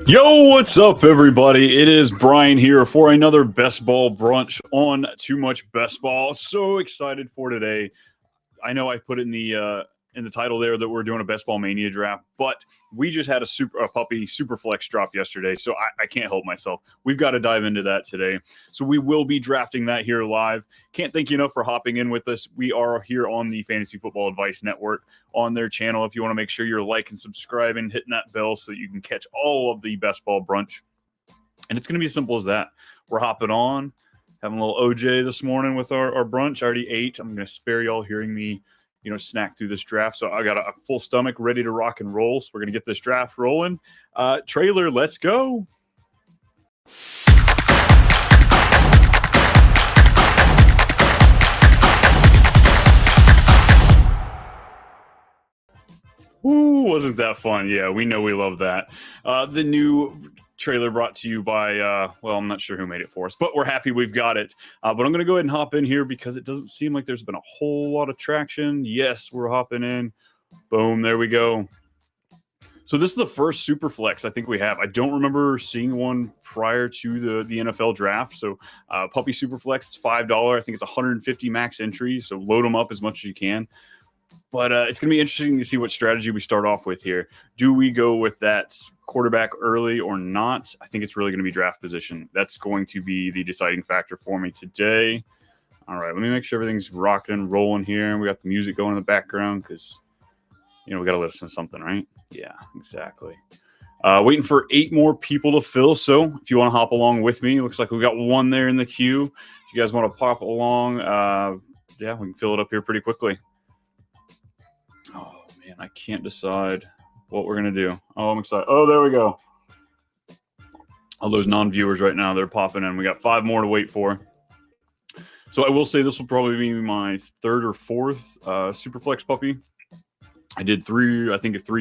Yo, what's up, everybody? It is Brian here for another Best Ball Brunch on Too Much Best Ball. So excited for today. I know I put it in the title there that we're doing a Best Ball Mania draft, but we just had a puppy super flex drop yesterday, so I can't help myself. We've got to dive into that today. So we will be drafting that here live. Can't thank you enough for hopping in with us. We are here on the Fantasy Football Advice Network on their channel. If you want to make sure you're liking, subscribing, hitting that bell so you can catch all of the Best Ball Brunch. And it's going to be as simple as that. We're hopping on, having a little OJ this morning with our brunch. I already ate. I'm going to spare y'all hearing me snack through this draft. So I got a full stomach ready to rock and roll. So we're going to get this draft rolling. Trailer, let's go. Ooh, wasn't that fun? Yeah, we know we love that. The new trailer brought to you by, I'm not sure who made it for us, but we're happy we've got it. But I'm going to go ahead and hop in here because it doesn't seem like there's been a whole lot of traction. Yes, we're hopping in. Boom, there we go. So this is the first super flex I think we have. I don't remember seeing one prior to the NFL draft. So Puppy Super Flex, it's $5. I think it's 150 max entry. So load them up as much as you can. But it's going to be interesting to see what strategy we start off with here. Do we go with that quarterback early or not? I think it's really going to be draft position. That's going to be the deciding factor for me today. All right, let me make sure everything's rocking and rolling here. We got the music going in the background because, we got to listen to something, right? Yeah, exactly. Waiting for 8 more people to fill. So if you want to hop along with me, looks like we got one there in the queue. If you guys want to pop along, we can fill it up here pretty quickly. Oh, man, I can't decide what we're going to do. Oh, I'm excited. Oh, there we go. All those non-viewers right now, they're popping in. We got 5 more to wait for. So I will say this will probably be my 3rd or 4th Superflex puppy. I did 3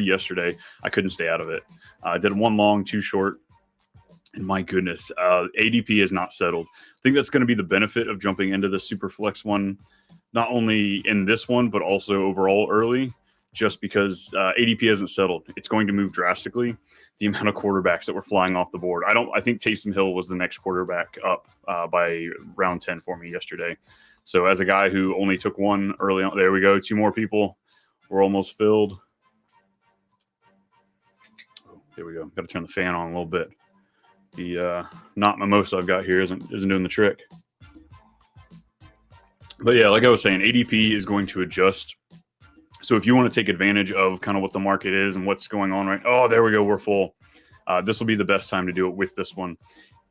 yesterday. I couldn't stay out of it. I did 1 long, 2 short. And my goodness, ADP is not settled. I think that's going to be the benefit of jumping into the Superflex one, not only in this one, but also overall early. Just because ADP hasn't settled. It's going to move drastically, the amount of quarterbacks that were flying off the board. I think Taysom Hill was the next quarterback up by round 10 for me yesterday. So as a guy who only took 1 early on, there we go, 2 more people. We're almost filled. Oh, there we go. Got to turn the fan on a little bit. The not mimosa I've got here isn't doing the trick. But yeah, like I was saying, ADP is going to adjust. So if you want to take advantage of kind of what the market is and what's going on, right? Oh, there we go. We're full. This will be the best time to do it with this one.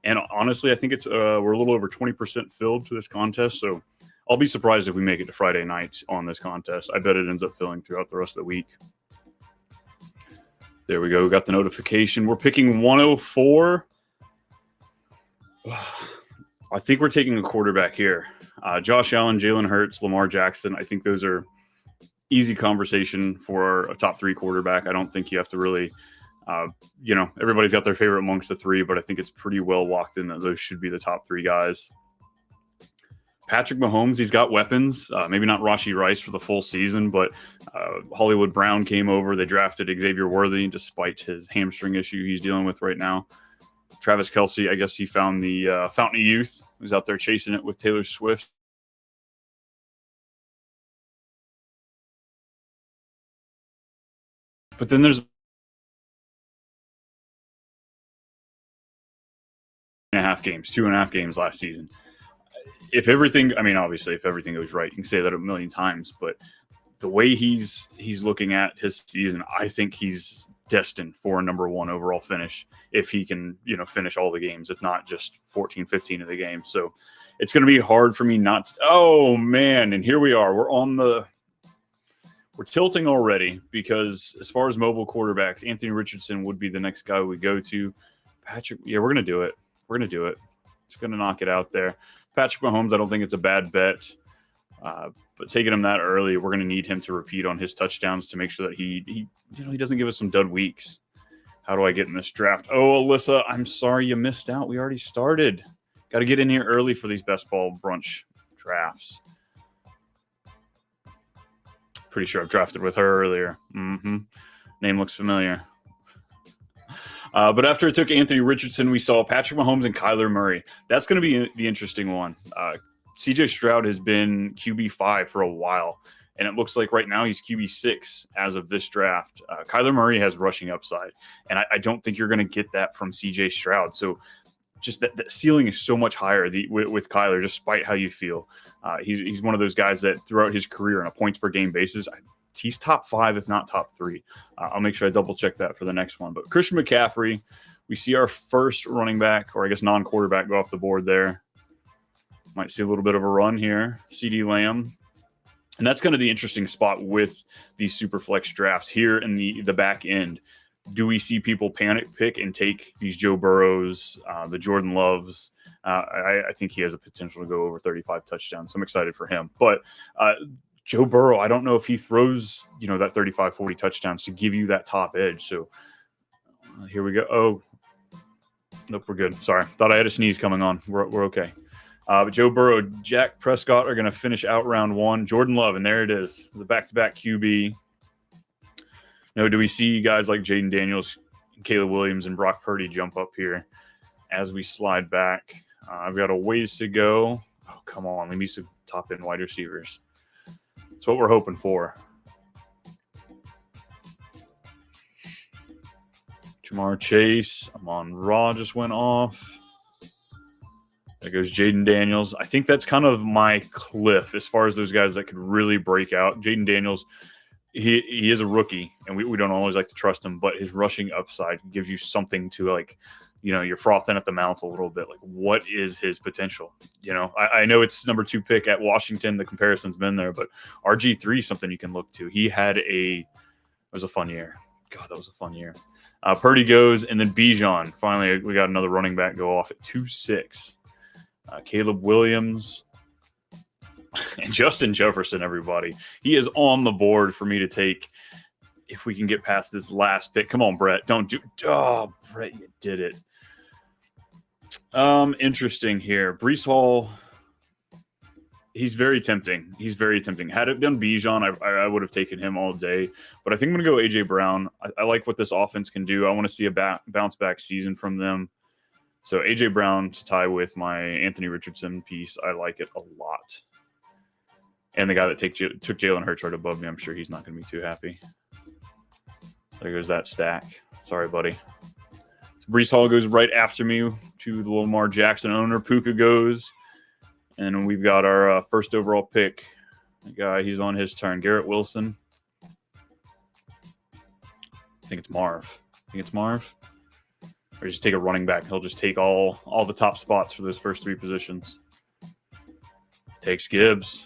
And honestly, I think it's we're a little over 20% filled to this contest. So I'll be surprised if we make it to Friday night on this contest. I bet it ends up filling throughout the rest of the week. There we go. We got the notification. We're picking 104. I think we're taking a quarterback here. Josh Allen, Jalen Hurts, Lamar Jackson. I think those are easy conversation for a top 3 quarterback. I don't think you have to really, everybody's got their favorite amongst the 3, but I think it's pretty well locked in that those should be the top 3 guys. Patrick Mahomes, he's got weapons. Maybe not Rashee Rice for the full season, but Hollywood Brown came over. They drafted Xavier Worthy despite his hamstring issue he's dealing with right now. Travis Kelce, I guess he found the fountain of youth. He was out there chasing it with Taylor Swift. But then there's 2.5 games last season. If everything goes right, you can say that a million times, but the way he's looking at his season, I think he's destined for a number 1 overall finish if he can, finish all the games, if not just 14, 15 of the games. So it's going to be hard for me not to, oh man. And here we are, we're tilting already because as far as mobile quarterbacks, Anthony Richardson would be the next guy we go to. Patrick, yeah, we're going to do it. Just going to knock it out there. Patrick Mahomes, I don't think it's a bad bet. But taking him that early, we're going to need him to repeat on his touchdowns to make sure that he doesn't give us some dud weeks. How do I get in this draft? Oh, Alyssa, I'm sorry you missed out. We already started. Got to get in here early for these Best Ball Brunch drafts. Pretty sure I've drafted with her earlier. Name looks familiar. But after it took Anthony Richardson, we saw Patrick Mahomes and Kyler Murray. That's going to be the interesting one. CJ Stroud has been QB5 for a while, and it looks like right now he's QB6 as of this draft. Kyler Murray has rushing upside, and I don't think you're going to get that from CJ Stroud. So just that ceiling is so much higher with Kyler, despite how you feel. He's one of those guys that throughout his career on a points per game basis, he's top 5, if not top 3. I'll make sure I double check that for the next one. But Christian McCaffrey, we see our first running back, or I guess non-quarterback, go off the board there. Might see a little bit of a run here. CeeDee Lamb. And that's kind of the interesting spot with these super flex drafts here in the back end. Do we see people panic pick and take these Joe Burrows, the Jordan Loves? I think he has a potential to go over 35 touchdowns. So I'm excited for him. But Joe Burrow, I don't know if he throws, that 35, 40 touchdowns to give you that top edge. So here we go. Oh, nope, we're good. Sorry. Thought I had a sneeze coming on. We're okay. But Joe Burrow, Dak Prescott are going to finish out round 1. Jordan Love, and there it is, the back-to-back QB. Do we see guys like Jaden Daniels, Caleb Williams, and Brock Purdy jump up here as we slide back? I've got a ways to go. Oh, come on. Let me some top-end wide receivers. That's what we're hoping for. Jamar Chase, Amon Ra just went off. There goes Jaden Daniels. I think that's kind of my cliff as far as those guys that could really break out. Jaden Daniels, he is a rookie, and we don't always like to trust him, but his rushing upside gives you something to, you're frothing at the mouth a little bit. Like, what is his potential? I know it's number 2 pick at Washington. The comparison's been there, but RG3 is something you can look to. It was a fun year. God, that was a fun year. Purdy goes, and then Bijan. Finally, we got another running back go off at 2-6. Caleb Williams and Justin Jefferson, everybody. He is on the board for me to take if we can get past this last pick. Come on, Brett. Brett, you did it. Interesting here. Breece Hall, he's very tempting. Had it been Bijan, I would have taken him all day. But I think I'm going to go A.J. Brown. I like what this offense can do. I want to see a bounce-back season from them. So A.J. Brown to tie with my Anthony Richardson piece, I like it a lot. And the guy that took Jalen Hurts right above me, I'm sure he's not going to be too happy. There goes that stack. Sorry, buddy. So Breece Hall goes right after me to the Lamar Jackson owner. Puka goes. And we've got our first overall pick. The guy, he's on his turn. Garrett Wilson. I think it's Marv. Or just take a running back. He'll just take all the top spots for those first 3 positions. Takes Gibbs,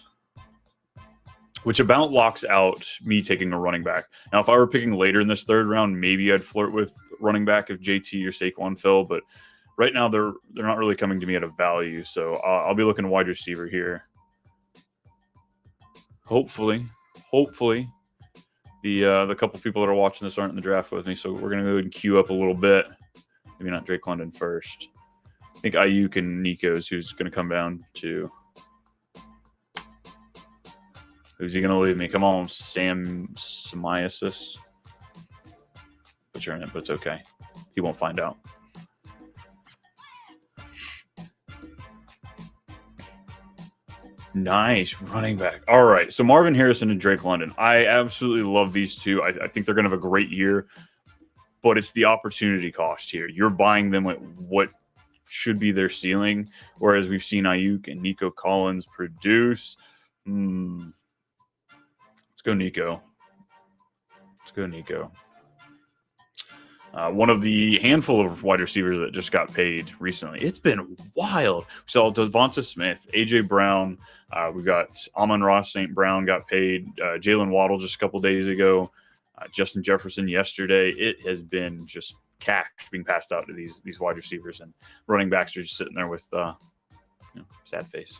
which about locks out me taking a running back. Now, if I were picking later in this 3rd round, maybe I'd flirt with running back if JT or Saquon fell. But right now, they're not really coming to me at a value. So I'll be looking wide receiver here. Hopefully, the couple people that are watching this aren't in the draft with me. So we're going to go ahead and queue up a little bit. Maybe not Drake London first. I think Ayuk and Nico's who's going to come down to. Who's he going to leave me? Come on, Sam Samiasis. Butchering it, but it's okay. He won't find out. Nice running back. All right, so Marvin Harrison and Drake London. I absolutely love these two. I think they're going to have a great year. But it's the opportunity cost here. You're buying them at what should be their ceiling, whereas we've seen Ayuk and Nico Collins produce. Let's go Nico. One of the handful of wide receivers that just got paid recently. It's been wild. We saw Devonta Smith, A.J. Brown. We got Amon-Ra St. Brown got paid. Jalen Waddle just a couple days ago. Justin Jefferson yesterday. It has been just cash being passed out to these wide receivers, and running backs are just sitting there with sad face.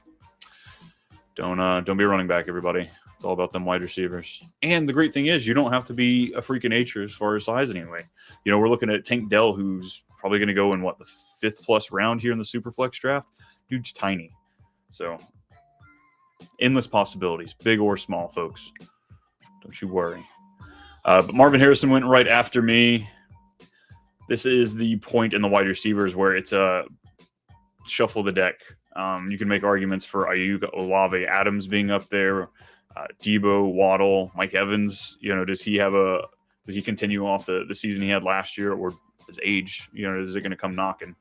Don't be a running back, everybody. It's all about them wide receivers. And the great thing is you don't have to be a freak of nature as far as size anyway. We're looking at Tank Dell, who's probably going to go in the 5th plus round here in the Superflex draft. Dude's tiny. So endless possibilities, big or small, folks. Don't you worry. But Marvin Harrison went right after me. This is the point in the wide receivers where it's a shuffle the deck. You can make arguments for Ayuk, Olave, Adams being up there, Debo, Waddle, Mike Evans. Does he continue off the season he had last year, or his age? Is it going to come knocking?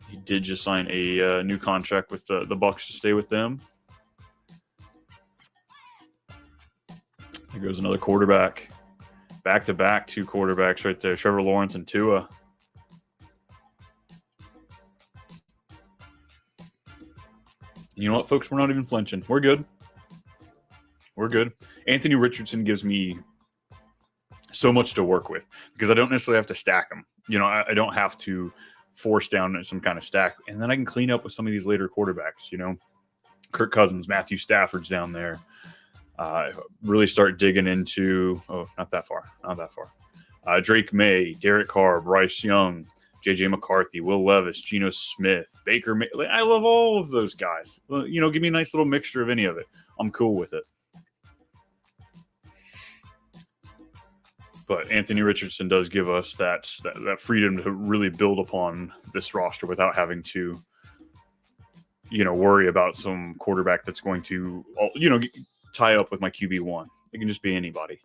He did just sign a new contract with the Bucs to stay with them. There goes another quarterback. Back-to-back 2 quarterbacks right there. Trevor Lawrence and Tua. You know what, folks? We're not even flinching. We're good. We're good. Anthony Richardson gives me so much to work with because I don't necessarily have to stack him. I don't have to force down some kind of stack. And then I can clean up with some of these later quarterbacks, Kirk Cousins, Matthew Stafford's down there. Really start digging into, not that far. Drake May, Derek Carr, Bryce Young, J.J. McCarthy, Will Levis, Geno Smith, Baker May. I love all of those guys. Give me a nice little mixture of any of it. I'm cool with it. But Anthony Richardson does give us that freedom to really build upon this roster without having to, worry about some quarterback that's going to, tie up with my QB1. It can just be anybody.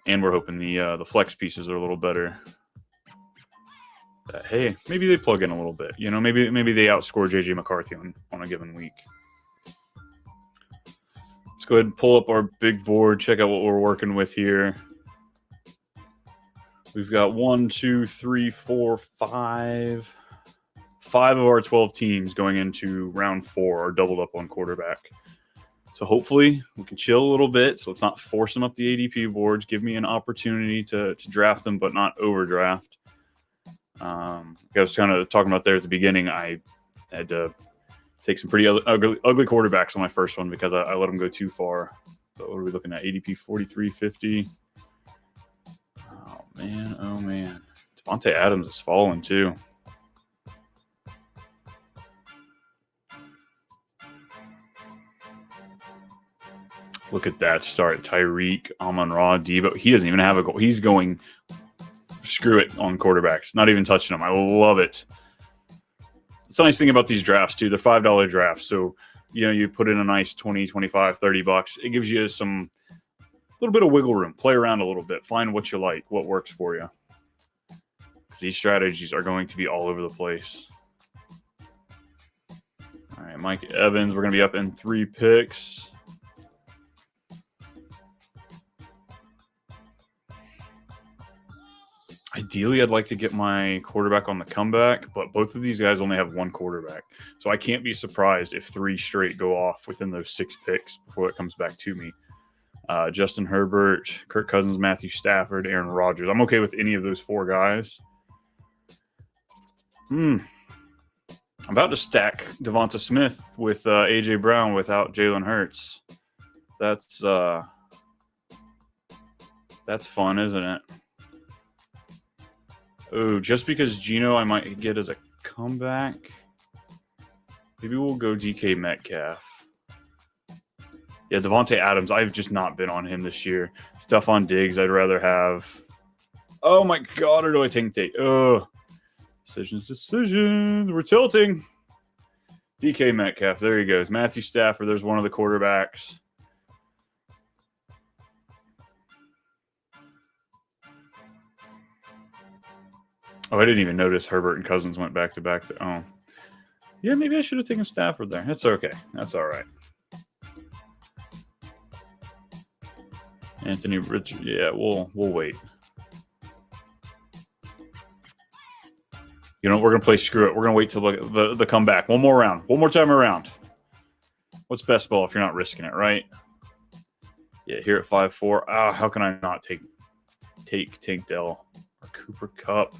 And we're hoping the flex pieces are a little better. Hey, maybe they plug in a little bit. Maybe they outscore J.J. McCarthy on a given week. Let's go ahead and pull up our big board, check out what we're working with here. We've got 1, 2, 3, 4, 5. 5 of our 12 teams going into round 4 are doubled up on quarterback. So hopefully we can chill a little bit. So let's not force them up the ADP boards. Give me an opportunity to draft them, but not overdraft. I was kind of talking about there at the beginning. I had to take some pretty ugly quarterbacks on my first one because I let them go too far. So what are we looking at? ADP 4350. Oh man. Devontae Adams has fallen too. Look at that start. Tyreek, Amon-Ra, Debo. He doesn't even have a goal. He's going screw it on quarterbacks. Not even touching them. I love it. It's the nice thing about these drafts, too. They're $5 drafts. So, you put in a nice 20, 25, 30 bucks. It gives you a little bit of wiggle room. Play around a little bit. Find what you like, what works for you. Because these strategies are going to be all over the place. All right, Mike Evans. We're going to be up in 3 picks. Ideally, I'd like to get my quarterback on the comeback, but both of these guys only have 1 quarterback. So I can't be surprised if 3 straight go off within those 6 picks before it comes back to me. Justin Herbert, Kirk Cousins, Matthew Stafford, Aaron Rodgers. I'm okay with any of those 4 guys. I'm about to stack Devonta Smith with A.J. Brown without Jalen Hurts. That's fun, isn't it? Oh, just because Geno I might get as a comeback. Maybe we'll go DK Metcalf. Yeah, Devontae Adams. I've just not been on him this year. Stephon Diggs, I'd rather have. Oh my God, or do I take? Oh, decisions. We're tilting. DK Metcalf. There he goes. Matthew Stafford. There's one of the quarterbacks. Oh, I didn't even notice Herbert and Cousins went back to back. Oh, yeah, maybe I should have taken Stafford there. That's okay. That's all right. Anthony Richard. Yeah, we'll wait. We're gonna play screw it. We're gonna wait till the comeback. One more round. One more time around. What's best ball if you're not risking it, right? Yeah, here at 5-4. How can I not take Tank Dell or Cooper Kupp?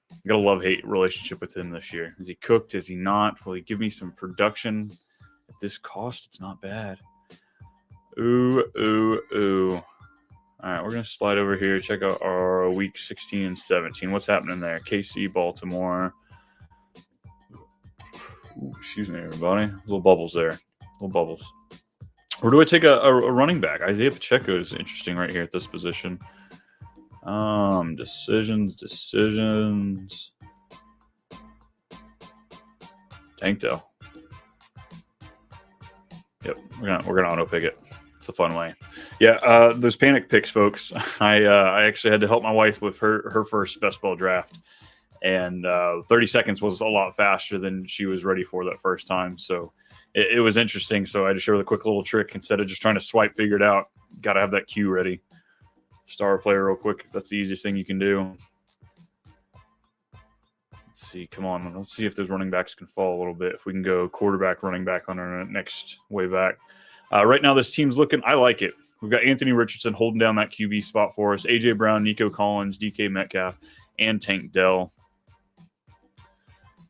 I got a love-hate relationship with him this year. Is he cooked? Is he not? Will he give me some production at this cost? It's not bad. Ooh. All right, we're going to slide over here, check out our week 16 and 17. What's happening there? KC, Baltimore. Ooh, excuse me, everybody. Little bubbles there. Little bubbles. Or do I take a running back? Isaiah Pacheco is interesting right here at this position. Decisions. Tank Dell. Yep, we're gonna auto pick it. It's a fun way. Yeah, those panic picks, folks. I actually had to help my wife with her first best ball draft, and 30 seconds was a lot faster than she was ready for that first time. So it was interesting. So I had to show her the quick little trick instead of just trying to swipe, figure it out. Got to have that cue ready. Star player real quick. That's the easiest thing you can do. Let's see. Come on. Let's see if those running backs can fall a little bit. If we can go quarterback, running back on our next way back. Right now, this team's looking. I like it. We've got Anthony Richardson holding down that QB spot for us. A.J. Brown, Nico Collins, DK Metcalf, and Tank Dell.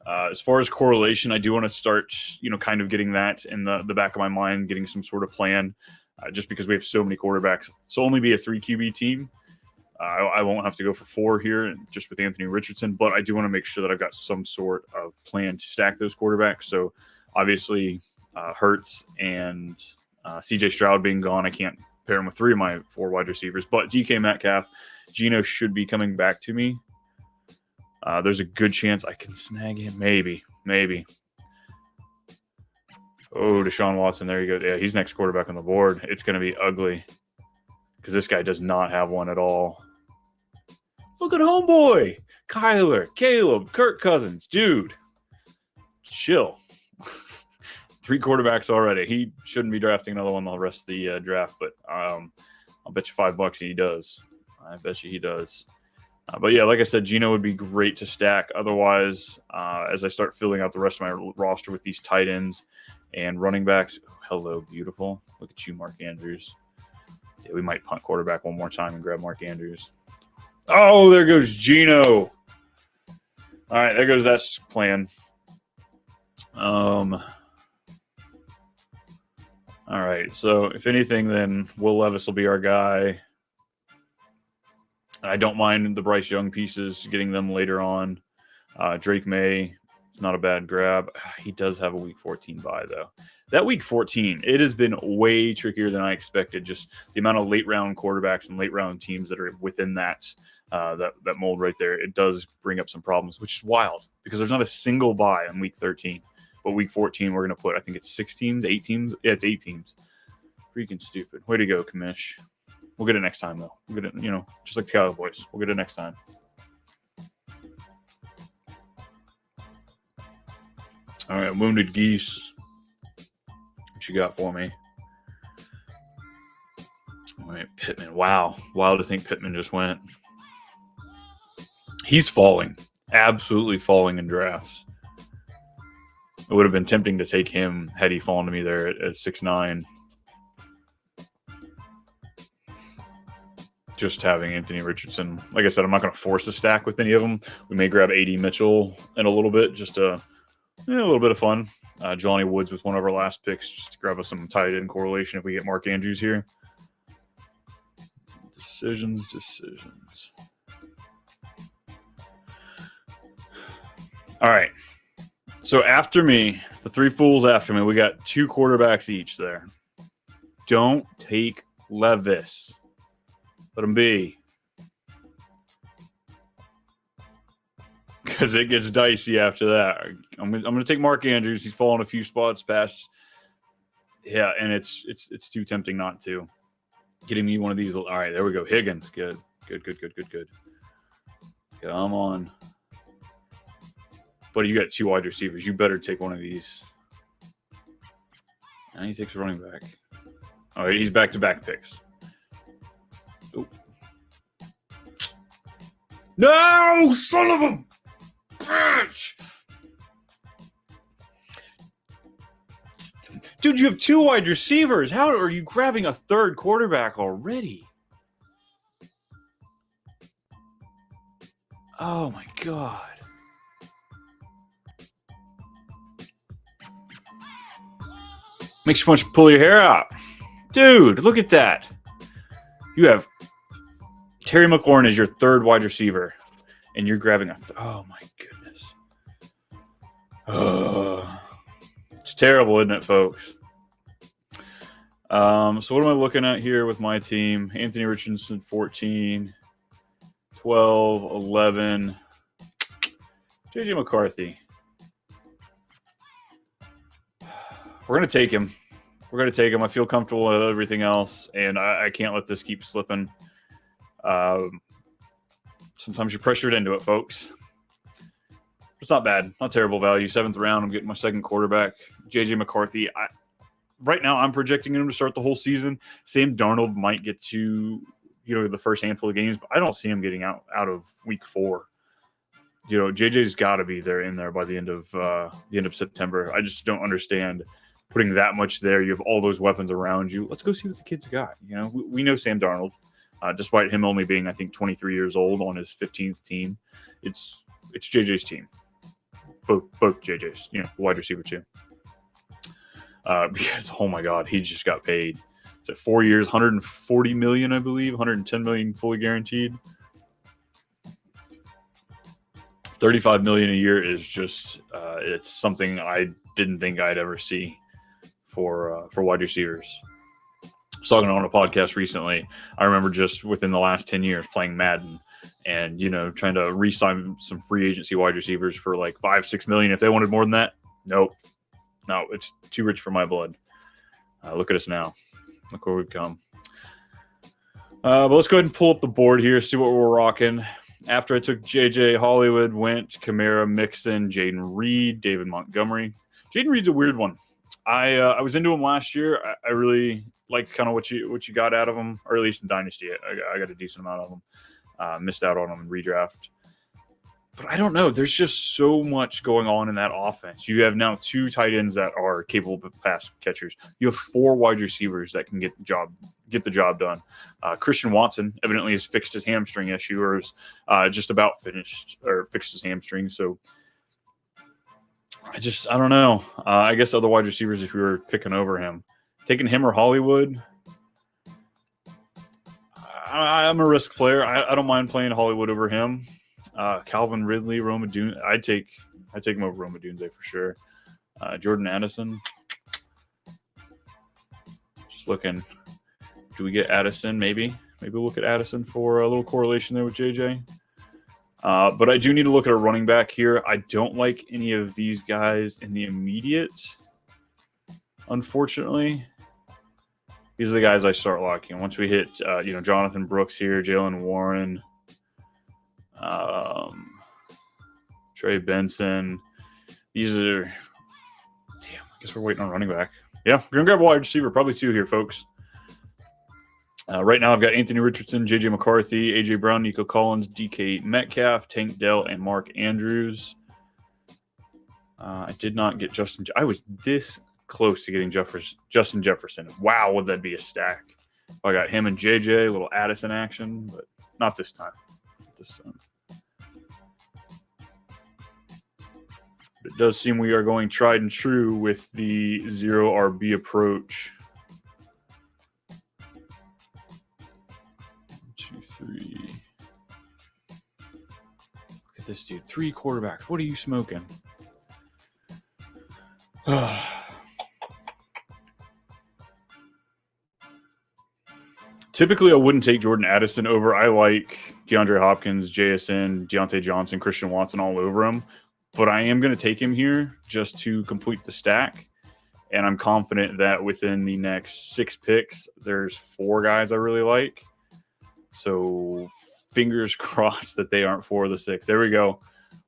As far as correlation, I do want to start, kind of getting that in the back of my mind, getting some sort of plan, just because we have so many quarterbacks. So only be a 3 QB team. I won't have to go for 4 here, just with Anthony Richardson, but I do want to make sure that I've got some sort of plan to stack those quarterbacks. So obviously, Hurts and CJ Stroud being gone, I can't pair him with 3 of my 4 wide receivers, but DK Metcalf, Geno should be coming back to me. There's a good chance I can snag him. Maybe. Oh, Deshaun Watson. There you go. Yeah, he's next quarterback on the board. It's going to be ugly because this guy does not have one at all. Look at homeboy. Kyler, Caleb, Kirk Cousins. Dude, chill. 3 quarterbacks already. He shouldn't be drafting another one the rest of the draft, but I'll bet you $5 he does. I bet you he does. But yeah, like I said, Geno would be great to stack. Otherwise, as I start filling out the rest of my roster with these tight ends and running backs, hello, beautiful. Look at you, Mark Andrews. Yeah, we might punt quarterback one more time and grab Mark Andrews. Oh, there goes Geno. All right, there goes that plan. All right, so if anything, then Will Levis will be our guy. I don't mind the Bryce Young pieces, getting them later on. Drake May, it's not a bad grab. He does have a Week 14 bye, though. That Week 14, it has been way trickier than I expected. Just the amount of late-round quarterbacks and late-round teams that are within that mold right there, it does bring up some problems, which is wild because there's not a single bye in Week 13. But Week 14, we're going to put, I think it's 6 teams, 8 teams. Yeah, it's 8 teams. Freaking stupid. Way to go, Kamish. We'll get it next time, though. We'll get it, just like the Cowboys. We'll get it next time. All right, Wounded Geese. What you got for me? All right, Pittman. Wow. Wild to think Pittman just went. He's falling. Absolutely falling in drafts. It would have been tempting to take him had he fallen to me there at 6'9". Just having Anthony Richardson. Like I said, I'm not going to force a stack with any of them. We may grab A.D. Mitchell in a little bit, just a little bit of fun. Johnny Woods with one of our last picks, just to grab us some tight end correlation if we get Mark Andrews here. Decisions. All right. So after me, the 3 fools after me, we got 2 quarterbacks each there. Don't take Levis. Let him be. Because it gets dicey after that. I'm going to take Mark Andrews. He's fallen a few spots past. Yeah, and it's too tempting not to. Getting me one of these. All right, there we go. Higgins. Good. Come on. But you got 2 wide receivers. You better take one of these. And he takes a running back. All right, he's back-to-back picks. Ooh. No, son of a bitch! Dude, you have 2 wide receivers. How are you grabbing a 3rd quarterback already? Oh, my God. Makes you want to pull your hair out. Dude, look at that. You have Terry McLaurin as your 3rd wide receiver, and you're grabbing oh, my goodness. It's terrible, isn't it, folks? So what am I looking at here with my team? Anthony Richardson, 14. 12, 11. JJ McCarthy. We're going to take him. We're going to take him. I feel comfortable with everything else, and I can't let this keep slipping. Sometimes you're pressured into it, folks. It's not bad. Not terrible value. 7th round. I'm getting my second quarterback. JJ McCarthy. Right now, I'm projecting him to start the whole season. Sam Darnold might get to, the first handful of games, but I don't see him getting out of week 4. JJ's got to be in there by the end of September. I just don't understand putting that much there. You have all those weapons around you. Let's go see what the kid's got. We know Sam Darnold, despite him only being, I think, 23 years old on his 15th team. It's JJ's team. Both JJ's, wide receiver too. Because, oh my God, he just got paid. It's at 4 years, $140 million, I believe, $110 million fully guaranteed. $35 million a year is just it's something I didn't think I'd ever see for wide receivers. I was talking on a podcast recently. I remember just within the last 10 years playing Madden and trying to re-sign some free agency wide receivers for like $5-6 million. If they wanted more than that, no, it's too rich for my blood. Look at us now. Look where we've come. But let's go ahead and pull up the board here, see what we're rocking. After I took JJ, Hollywood went Kamara, Mixon, Jaden Reed, David Montgomery. Jaden Reed's a weird one. I was into him last year. I really liked kind of what you got out of him, or at least in Dynasty. I got a decent amount of him. Missed out on him in redraft. But I don't know. There's just so much going on in that offense. You have now 2 tight ends that are capable of pass catchers. You have 4 wide receivers that can get the job done. Christian Watson evidently has fixed his hamstring issue, or is just about fixed his hamstring. So I don't know. I guess other wide receivers, if you were picking over him, taking him or Hollywood. I'm a risk player. I don't mind playing Hollywood over him. Calvin Ridley, Roma Dune. I'd take him over Roma Dunze for sure. Jordan Addison. Just looking. Do we get Addison? Maybe we'll look at Addison for a little correlation there with JJ. But I do need to look at a running back here. I don't like any of these guys in the immediate. Unfortunately, these are the guys I start locking. Once we hit, Jonathan Brooks here, Jalen Warren. Trey Benson. These are, I guess we're waiting on running back. Yeah, we're gonna grab a wide receiver, probably 2 here, folks. Right now, I've got Anthony Richardson, JJ McCarthy, AJ Brown, Nico Collins, DK Metcalf, Tank Dell, and Mark Andrews. I did not get Justin. I was this close to getting Justin Jefferson. Wow, would that be a stack? I got him and JJ, a little Addison action, but not this time. It does seem we are going tried and true with the 0 RB approach. 1, 2, 3. Look at this dude. 3 quarterbacks. What are you smoking? Typically, I wouldn't take Jordan Addison over. I like DeAndre Hopkins, JSN, Deontay Johnson, Christian Watson all over him. But I am going to take him here just to complete the stack. And I'm confident that within the next 6 picks, there's 4 guys I really like. So fingers crossed that they aren't 4 of the 6. There we go.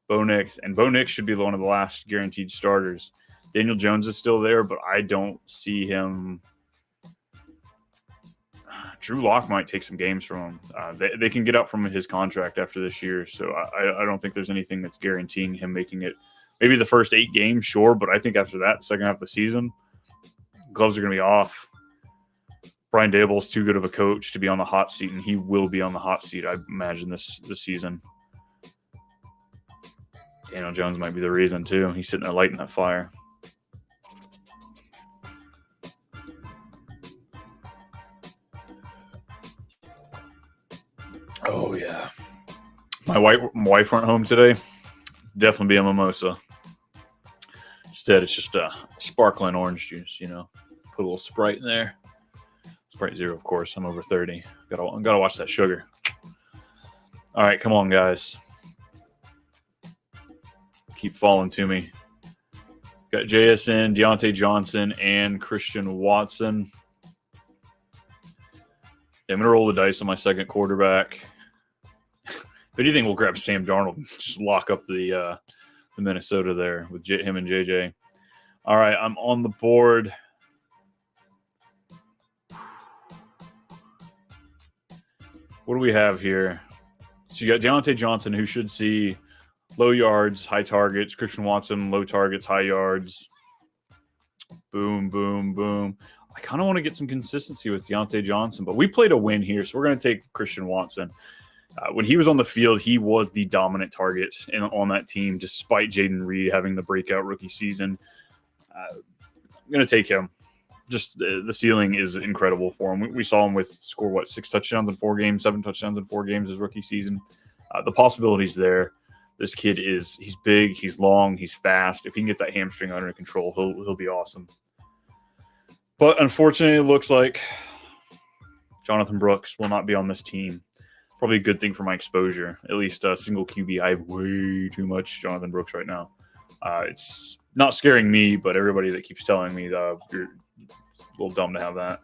Bo Nix. And Bo Nix should be one of the last guaranteed starters. Daniel Jones is still there, but I don't see him. Drew Lock might take some games from him. They can get out from his contract after this year, so I don't think there's anything that's guaranteeing him making it. Maybe the first 8 games, sure, but I think after that, second half of the season, gloves are going to be off. Brian Daboll's too good of a coach to be on the hot seat, and he will be on the hot seat, I imagine, this season. Daniel Jones might be the reason, too. He's sitting there lighting that fire. Oh, yeah. My wife weren't home today. Definitely be a mimosa. Instead, it's just a sparkling orange juice, Put a little Sprite in there. Sprite Zero, of course. I'm over 30. Gotta watch that sugar. All right, come on, guys. Keep falling to me. Got JSN, Deontay Johnson, and Christian Watson. Yeah, I'm going to roll the dice on my second quarterback. If anything, we'll grab Sam Darnold and just lock up the Minnesota there with him and JJ. All right, I'm on the board. What do we have here? So you got Deontay Johnson, who should see low yards, high targets. Christian Watson, low targets, high yards. Boom, boom, boom. I kind of want to get some consistency with Deontay Johnson, but we played a win here, so we're going to take Christian Watson. When he was on the field, he was the dominant target on that team, despite Jaden Reed having the breakout rookie season. I'm going to take him. Just the ceiling is incredible for him. We saw him score 6 touchdowns in 4 games, 7 touchdowns in 4 games his rookie season. The possibilities there. This kid he's big, he's long, he's fast. If he can get that hamstring under control, he'll be awesome. But unfortunately, it looks like Jonathan Brooks will not be on this team. Probably a good thing for my exposure. At least a single QB. I have way too much Jonathan Brooks right now. It's not scaring me, but everybody that keeps telling me you're a little dumb to have that.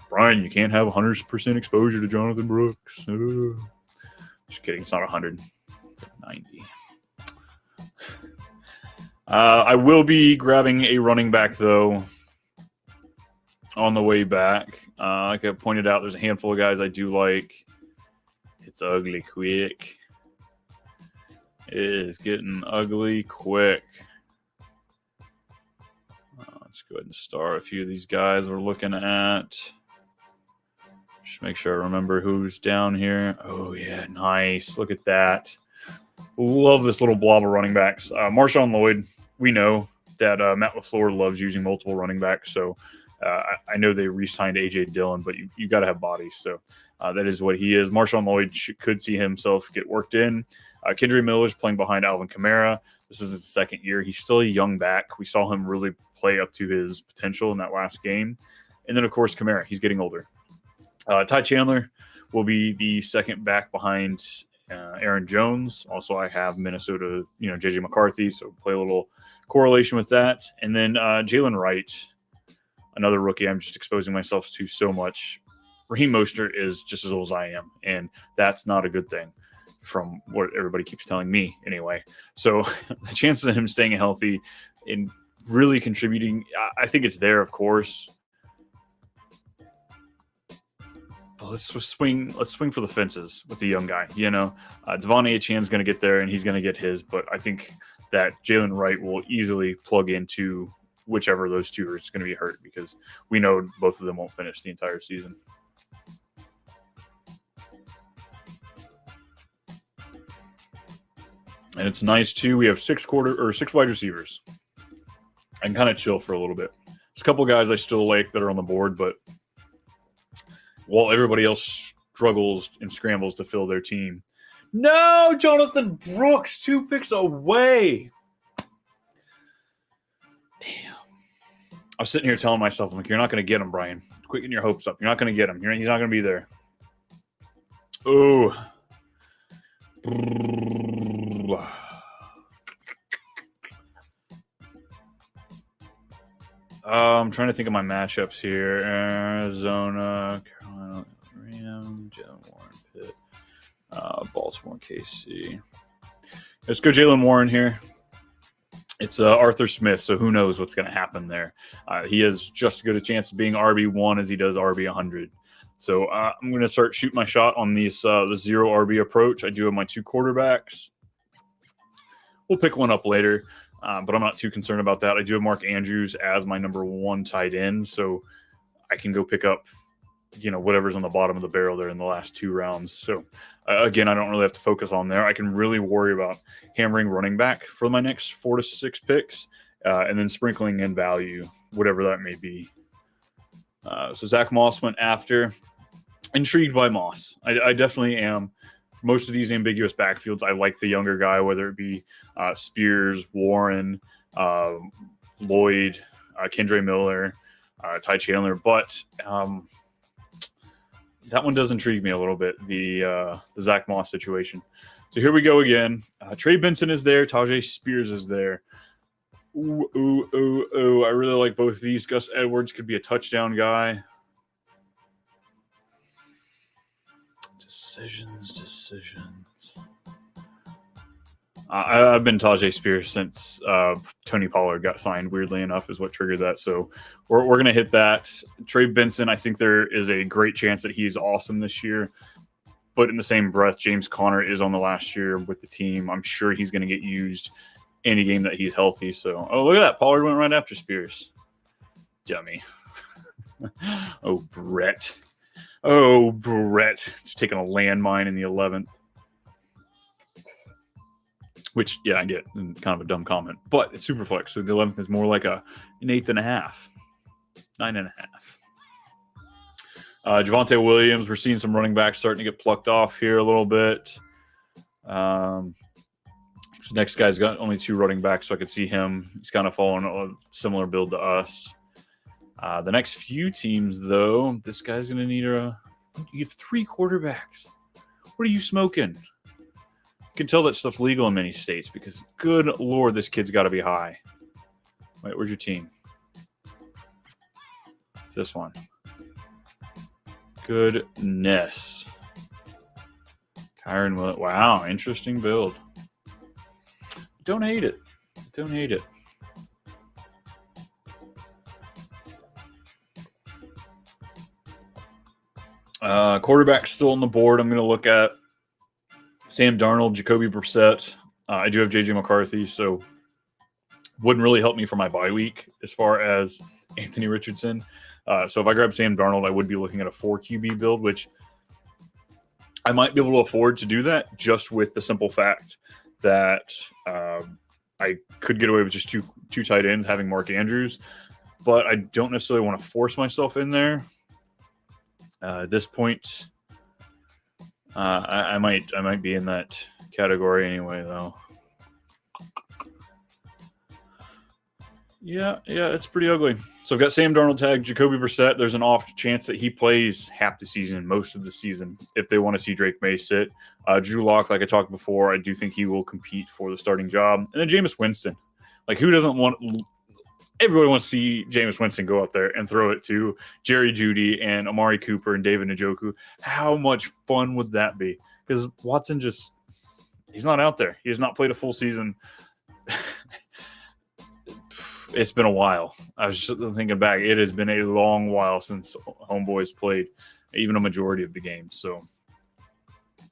Brian, you can't have 100% exposure to Jonathan Brooks. Just kidding. It's not 100. It's 90. I will be grabbing a running back, though, on the way back. Like I pointed out, there's a handful of guys I do like. It's ugly quick. It is getting ugly quick. Let's go ahead and start a few of these guys we're looking at. Just make sure I remember who's down here. Oh, yeah, nice. Look at that. Love this little blob of running backs. Marshawn Lloyd, we know that Matt LaFleur loves using multiple running backs, so I know they re-signed A.J. Dillon, but you got to have bodies, so that is what he is. Marshawn Lloyd could see himself get worked in. Kendre Miller's playing behind Alvin Kamara. This is his second year. He's still a young back. We saw him really play up to his potential in that last game. And then, of course, Kamara. He's getting older. Ty Chandler will be the second back behind Aaron Jones. Also, I have Minnesota, J.J. McCarthy, so play a little correlation with that. And then Jalen Wright, another rookie I'm just exposing myself to so much. Raheem Mostert is just as old as I am, and that's not a good thing from what everybody keeps telling me anyway. So the chances of him staying healthy and really contributing, I think it's there, of course. But let's swing for the fences with the young guy. Devon Achane's going to get there, and he's going to get his. But I think that Jalen Wright will easily plug into whichever of those two is going to be hurt, because we know both of them won't finish the entire season. And it's nice too. We have 6 wide receivers. I can kind of chill for a little bit. There's a couple guys I still like that are on the board, but while everybody else struggles and scrambles to fill their team. No, Jonathan Brooks, 2 picks away. Damn. I was sitting here telling myself, I'm like, you're not going to get him, Brian. Quit getting your hopes up. You're not going to get him. He's not going to be there. Ooh. I'm trying to think of my matchups here. Arizona, Carolina, Rams, Jalen Warren, Pitt, Baltimore, KC. Let's go Jalen Warren here. It's Arthur Smith, so who knows what's going to happen there. He has just as good a chance of being RB1 as he does RB100. So I'm going to start shooting my shot on the zero RB approach. I do have my 2 quarterbacks. We'll pick one up later, but I'm not too concerned about that. I do have Mark Andrews as my number 1 tight end, so I can go pick up, whatever's on the bottom of the barrel there in the last 2 rounds. So again, I don't really have to focus on there. I can really worry about hammering running back for my next 4 to 6 picks, and then sprinkling in value, whatever that may be. So Zach Moss went after. Intrigued by Moss. I definitely am. For most of these ambiguous backfields, I like the younger guy, whether it be Spears, Warren, Lloyd, Kendre Miller, Ty Chandler. But That one does intrigue me a little bit, the Zach Moss situation. So here we go again. Trey Benson is there. Tajay Spears is there. Ooh, ooh, ooh, ooh. I really like both of these. Gus Edwards could be a touchdown guy. Decisions. I've been Tajay Spears since Tony Pollard got signed, weirdly enough, is what triggered that. So we're going to hit that. Trey Benson, I think there is a great chance that he's awesome this year. But in the same breath, James Conner is on the last year with the team. I'm sure he's going to get used any game that he's healthy. So, oh, look at that. Pollard went right after Spears. Dummy. Oh, Brett. Just taking a landmine in the 11th. Which, yeah, I get. Kind of a dumb comment. But it's super flex. So the 11th is more like an 8.5. 9.5. Javonte Williams, we're seeing some running backs starting to get plucked off here a little bit. This next guy's got only 2 running backs, so I could see him. He's kind of following a similar build to us. The next few teams, though, this guy's going to need you have 3 quarterbacks. What are you smoking? You can tell that stuff's legal in many states because, good Lord, this kid's got to be high. Wait, where's your team? This one. Goodness. Kyron Willett. Wow, interesting build. Don't hate it. Quarterback still on the board. I'm going to look at Sam Darnold, Jacoby Brissett. I do have J.J. McCarthy, so wouldn't really help me for my bye week as far as Anthony Richardson. So if I grab Sam Darnold, I would be looking at a 4 QB build, which I might be able to afford to do that just with the simple fact that I could get away with just two tight ends, having Mark Andrews, but I don't necessarily want to force myself in there. At this point, I might be in that category anyway, though. Yeah, it's pretty ugly. So I've got Sam Darnold tagged, Jacoby Brissett. There's an off chance that he plays half the season, most of the season, if they want to see Drake May sit. Drew Lock, like I talked before, I do think he will compete for the starting job. And then Jameis Winston. Like, who doesn't want – everybody wants to see Jameis Winston go out there and throw it to Jerry Jeudy and Amari Cooper and David Njoku. How much fun would that be? Because Watson just – he's not out there. He has not played a full season. It's been a while. I was just thinking back. It has been a long while since Homeboys played even a majority of the games. So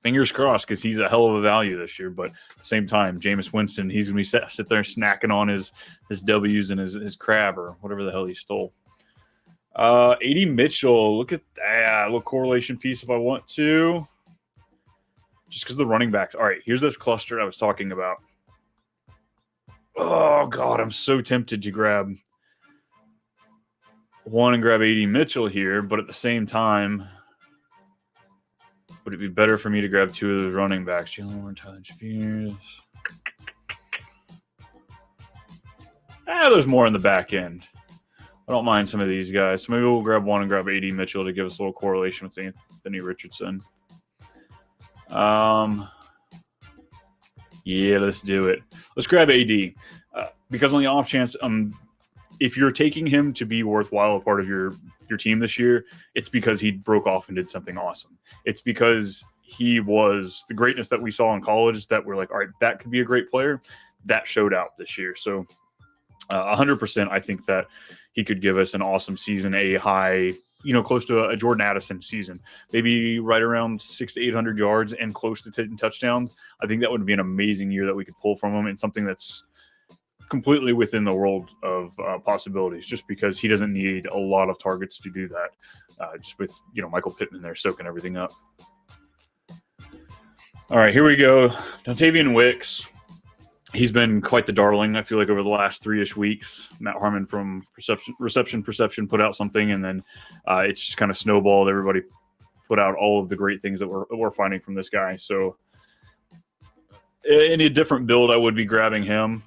fingers crossed, because he's a hell of a value this year. But at the same time, Jameis Winston, he's going to be sit there snacking on his W's and his crab or whatever the hell he stole. A.D. Mitchell, look at that. A little correlation piece if I want to. Just because the running backs. All right, here's this cluster I was talking about. Oh, God, I'm so tempted to grab one and grab A.D. Mitchell here, but at the same time, would it be better for me to grab 2 of those running backs? Jalen Warren, Tyler Spears. There's more in the back end. I don't mind some of these guys. So maybe we'll grab one and grab A.D. Mitchell to give us a little correlation with Anthony Richardson. Yeah, let's do it. Let's grab AD. Because on the off chance, if you're taking him to be worthwhile a part of your team this year, it's because he broke off and did something awesome. It's because he was the greatness that we saw in college that we're like, all right, that could be a great player. That showed out this year. So 100%, I think that he could give us an awesome season, a high, close to a Jordan Addison season, maybe right around 600 to 800 yards and close to 10 touchdowns. I think that would be an amazing year that we could pull from him, and something that's completely within the world of possibilities, just because he doesn't need a lot of targets to do that. Just with, Michael Pittman there soaking everything up. All right, here we go. Dontavian Wicks. He's been quite the darling, I feel like, over the last 3-ish weeks. Matt Harmon from Reception Perception put out something, and then it's just kind of snowballed. Everybody put out all of the great things that we're finding from this guy. So in a different build, I would be grabbing him.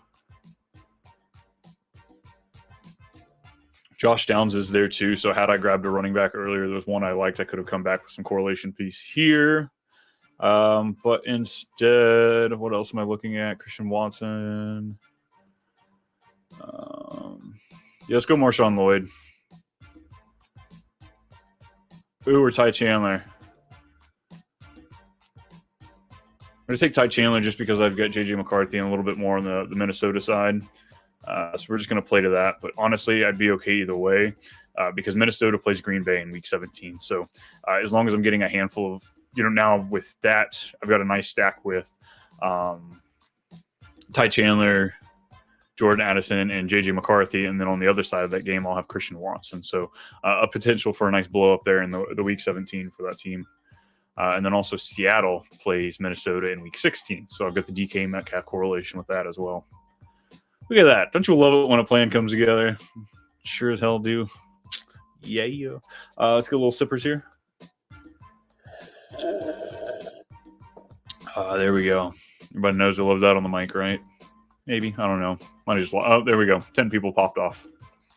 Josh Downs is there too. So had I grabbed a running back earlier, there was one I liked. I could have come back with some correlation piece here. But instead, what else am I looking at? Christian Watson. Yeah, let's go Marshawn Lloyd. Ooh, or Ty Chandler. I'm going to take Ty Chandler just because I've got J.J. McCarthy and a little bit more on the Minnesota side. So we're just going to play to that. But honestly, I'd be okay either way because Minnesota plays Green Bay in Week 17. So as long as I'm getting a handful of, now with that, I've got a nice stack with Ty Chandler, Jordan Addison, and J.J. McCarthy. And then on the other side of that game, I'll have Christian Watson. So a potential for a nice blow up there in the Week 17 for that team. And then also Seattle plays Minnesota in Week 16. So I've got the DK Metcalf correlation with that as well. Look at that. Don't you love it when a plan comes together? Sure as hell do. Yeah. Let's get a little sippers here. There we go. Everybody knows I love that on the mic, right? Maybe. I don't know. Might just. Oh, there we go. 10 people popped off.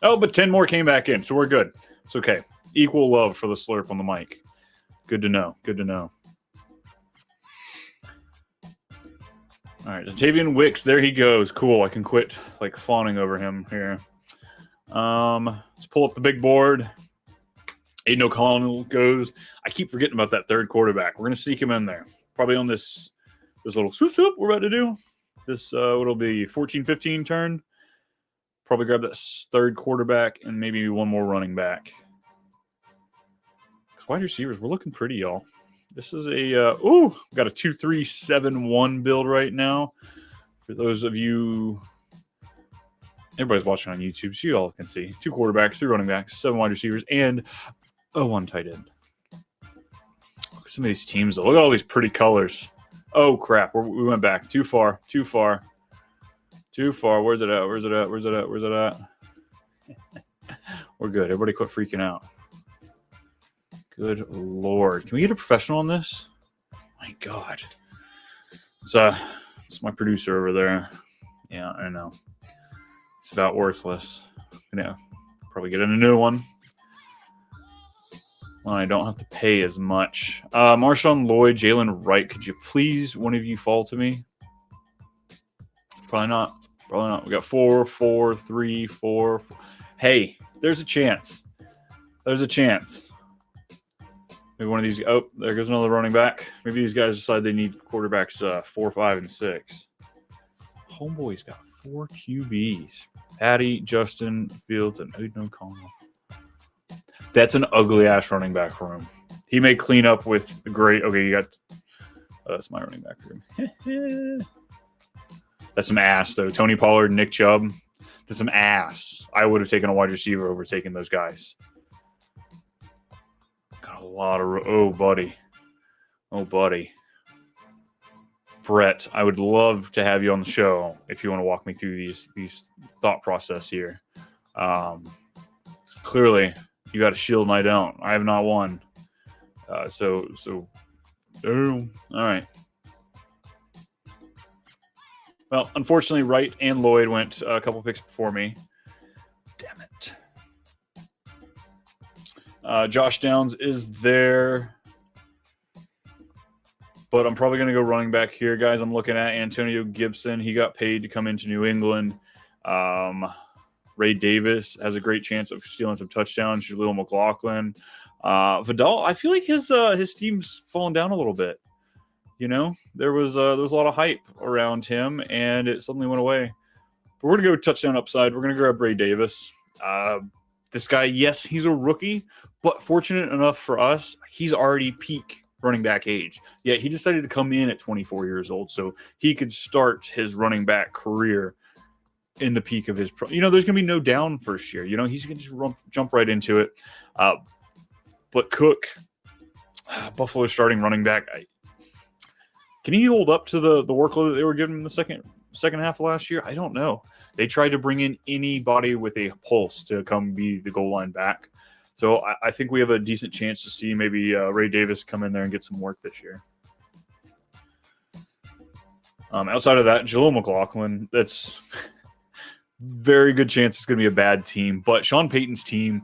Oh, but 10 more came back in. So we're good. It's okay. Equal love for the slurp on the mic. Good to know. Good to know. All right, Tavian Wicks, there he goes. Cool. I can quit fawning over him here. Let's pull up the big board. Aiden O'Connell goes. I keep forgetting about that third quarterback. We're gonna sneak him in there. Probably on this little swoop we're about to do. This what'll be 14-15 turn. Probably grab that third quarterback and maybe one more running back. Wide receivers, we're looking pretty, y'all. This is got a 2-3-7-1 build right now. For those of you, everybody's watching on YouTube, so you all can see 2 quarterbacks, 3 running backs, 7 wide receivers, and a 1 tight end. Look at some of these teams, though. Look at all these pretty colors. Oh crap, we went back too far. Where's it at? We're good. Everybody quit freaking out. Good Lord. Can we get a professional on this? My God. It's my producer over there. Yeah, I know. It's about worthless. Yeah, probably get a new one. Well, I don't have to pay as much. Marshawn Lloyd, Jalen Wright, could you please, one of you, fall to me? Probably not. We got 4, 4, 3, 4. Hey, there's a chance. Maybe one of these. Oh, there goes another running back. Maybe these guys decide they need quarterbacks 4, 5, and 6. Homeboy's got 4 QBs. Patty, Justin Fields, and Aiden O'Connell. That's an ugly-ass running back room. He may clean up with the great... Okay, you got... that's my running back room. That's some ass, though. Tony Pollard, Nick Chubb. That's some ass. I would have taken a wide receiver over taking those guys. Got a lot of... Oh, buddy. Brett, I would love to have you on the show if you want to walk me through these thought process here. Clearly, you got a shield and I don't. I have not won. So, all right. Well, unfortunately, Wright and Lloyd went a couple picks before me. Damn it. Josh Downs is there. But I'm probably going to go running back here, guys. I'm looking at Antonio Gibson. He got paid to come into New England. Ray Davis has a great chance of stealing some touchdowns. Jaleel McLaughlin. Vidal, I feel like his team's fallen down a little bit. You know, there was a lot of hype around him, and it suddenly went away. But we're going to go touchdown upside. We're going to grab Ray Davis. This guy, yes, he's a rookie, but fortunate enough for us, he's already peak running back age. Yeah, he decided to come in at 24 years old, so he could start his running back career in the peak of his there's going to be no down first year. He's going to just jump right into it. But Cook, Buffalo starting running back, can he hold up to the workload that they were giving him the second half of last year? I don't know. They tried to bring in anybody with a pulse to come be the goal line back. So I think we have a decent chance to see maybe Ray Davis come in there and get some work this year. Outside of that, Jaleel McLaughlin, that's very good chance it's going to be a bad team. But Sean Payton's team,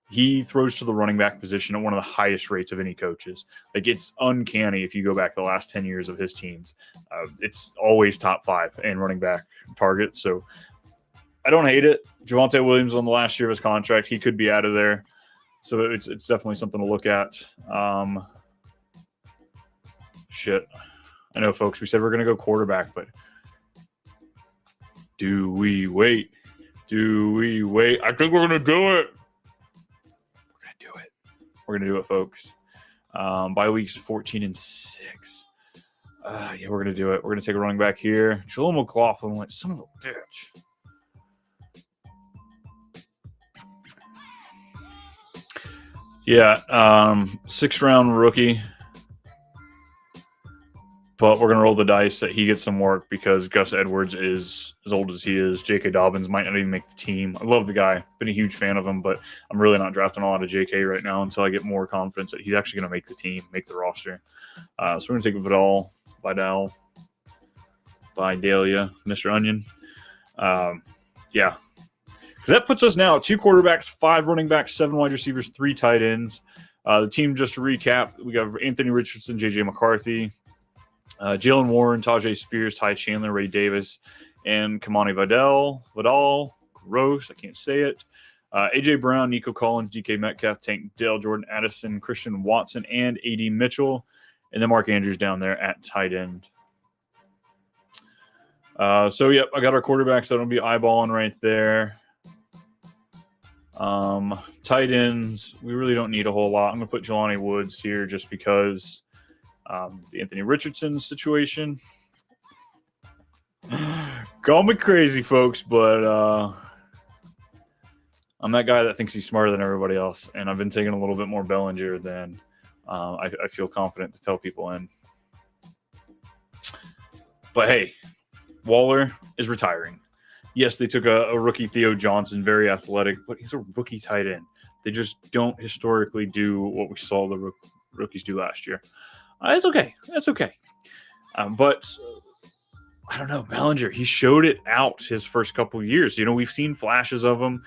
he throws to the running back position at one of the highest rates of any coaches. Like, it's uncanny if you go back the last 10 years of his teams. It's always top 5 in running back targets. So I don't hate it. Javonte Williams on the last year of his contract, he could be out of there. So it's definitely something to look at. Shit. I know, folks, we said we're going to go quarterback, but do we wait? Do we wait? I think we're going to do it. We're going to do it. We're going to do it, folks. Bye weeks 14 and 6. Yeah, we're going to do it. We're going to take a running back here. Jaleel McLaughlin went, son of a bitch. Yeah, 6th round rookie. But we're going to roll the dice that he gets some work because Gus Edwards is as old as he is. J.K. Dobbins might not even make the team. I love the guy. Been a huge fan of him, but I'm really not drafting a lot of J.K. right now until I get more confidence that he's actually going to make the team, make the roster. So we're going to take Vidal, Vidalia, Mr. Onion. Yeah. Because that puts us now at 2 quarterbacks, 5 running backs, 7 wide receivers, 3 tight ends. The team, just to recap, we got Anthony Richardson, J.J. McCarthy, Jalen Warren, Tajay Spears, Ty Chandler, Ray Davis, and Kamani Vidal, gross, I can't say it. A.J. Brown, Nico Collins, DK Metcalf, Tank Dell, Jordan Addison, Christian Watson, and A.D. Mitchell. And then Mark Andrews down there at tight end. So, yep, I got our quarterbacks. That'll be eyeballing right there. Tight ends, we really don't need a whole lot. I'm going to put Jelani Woods here just because the Anthony Richardson situation. Call me crazy, folks, but I'm that guy that thinks he's smarter than everybody else, and I've been taking a little bit more Bellinger than I feel confident to tell people in. But hey, Waller is retiring. Yes, they took a rookie Theo Johnson, very athletic, but he's a rookie tight end. They just don't historically do what we saw the rookies do last year. It's okay. That's okay. But I don't know. Bellinger, he showed it out his first couple of years. You know, we've seen flashes of him.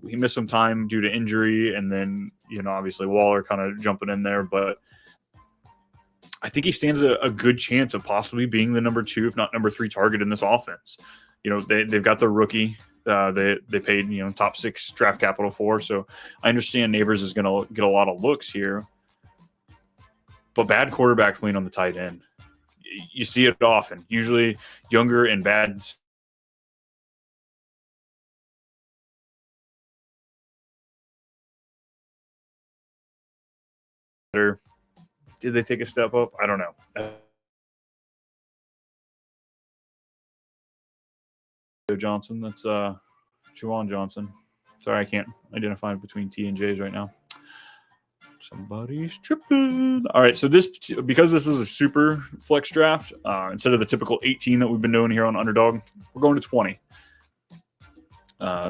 He missed some time due to injury, and then, you know, obviously Waller kind of jumping in there. But I think he stands a good chance of possibly being the number 2, if not number 3 target in this offense. You know, they've got the rookie. They paid, you know, top 6 draft capital for. So I understand Neighbors is going to get a lot of looks here. But bad quarterbacks lean on the tight end. You see it often. Usually younger and bad. Did they take a step up? I don't know. Johnson. That's Juwan Johnson. Sorry, I can't identify between T and J's right now. Somebody's tripping. All right, so because this is a super flex draft, instead of the typical 18 that we've been doing here on Underdog, we're going to 20.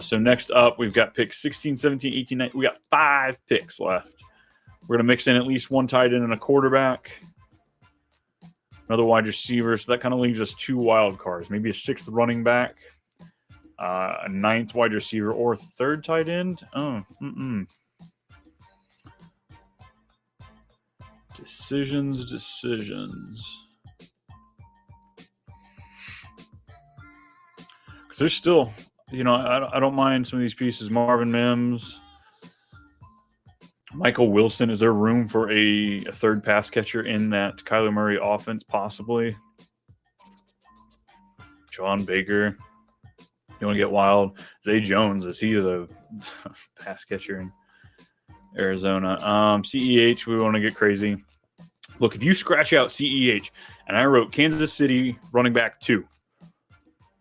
So next up, we've got picks 16, 17, 18, 19. We got 5 picks left. We're going to mix in at least 1 tight end and a quarterback, another wide receiver. So that kind of leaves us 2 wild cards, maybe a 6th running back, a 9th wide receiver, or 3rd tight end. Decisions. Because there's still, you know, I don't mind some of these pieces. Marvin Mims, Michael Wilson. Is there room for a 3rd pass catcher in that Kyler Murray offense? Possibly. John Baker. You want to get wild? Zay Jones, is he the pass catcher in Arizona? CEH, we want to get crazy. Look, if you scratch out CEH and I wrote Kansas City running back 2,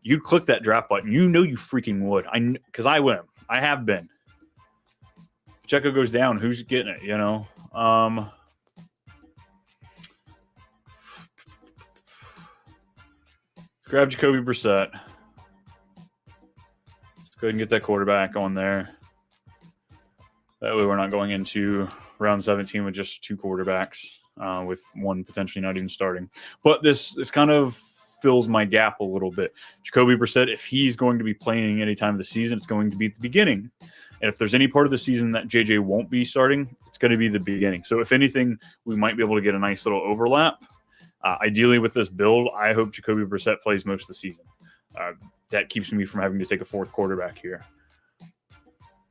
you'd click that draft button. You know you freaking would. Because I will. I have been. Pacheco goes down. Who's getting it, you know? Grab Jacoby Brissett. Let's go ahead and get that quarterback on there. That way we're not going into round 17 with just 2 quarterbacks, with one potentially not even starting. But this kind of fills my gap a little bit. Jacoby Brissett, if he's going to be playing any time of the season, it's going to be at the beginning. And if there's any part of the season that JJ won't be starting, it's going to be the beginning. So if anything, we might be able to get a nice little overlap. Ideally with this build, I hope Jacoby Brissett plays most of the season. That keeps me from having to take a fourth quarterback here.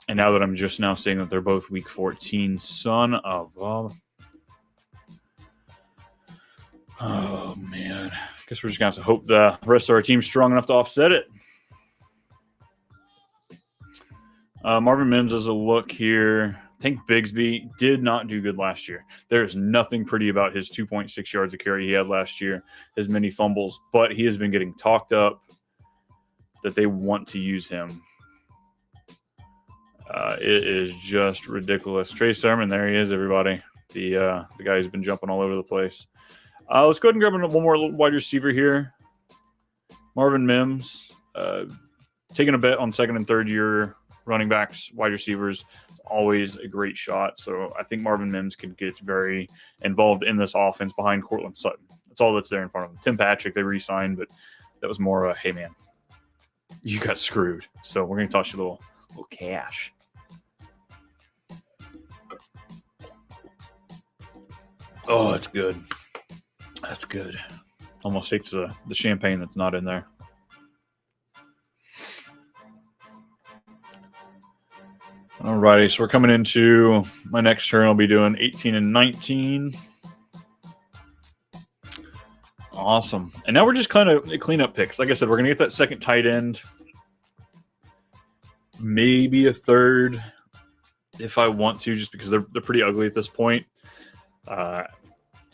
And now that I'm just now saying that they're both week 14, son of a... Oh, man. I guess we're just going to have to hope the rest of our team's strong enough to offset it. Marvin Mims as a look here. I think Bigsby did not do good last year. There's nothing pretty about his 2.6 yards a carry he had last year, his many fumbles, but he has been getting talked up that they want to use him. It is just ridiculous. Trey Sermon, there he is, everybody. The guy who's been jumping all over the place. Let's go ahead and grab one more wide receiver here. Marvin Mims, taking a bet on second and third year running backs, wide receivers, always a great shot. So I think Marvin Mims can get very involved in this offense behind Cortland Sutton. That's all that's there in front of him. Tim Patrick, they re-signed, but that was more of a, hey, man, you got screwed. So we're going to toss you a little cash. Oh, that's good. That's good. Almost takes the champagne that's not in there. Alrighty, so we're coming into my next turn. I'll be doing 18 and 19. Awesome. And now we're just kind of cleanup picks. Like I said, we're going to get that second tight end. Maybe a third if I want to, just because they're pretty ugly at this point. So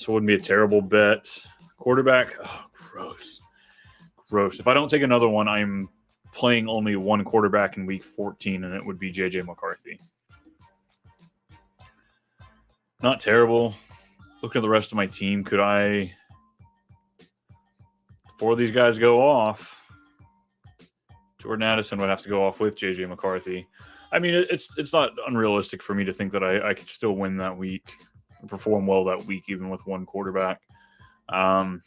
it wouldn't be a terrible bet. Quarterback, oh, gross. Gross. If I don't take another one, I'm playing only one quarterback in week 14, and it would be J.J. McCarthy. Not terrible. Looking at the rest of my team, could I, before these guys go off, Jordan Addison would have to go off with J.J. McCarthy. I mean, it's not unrealistic for me to think that I could still win that week and perform well that week, even with one quarterback. I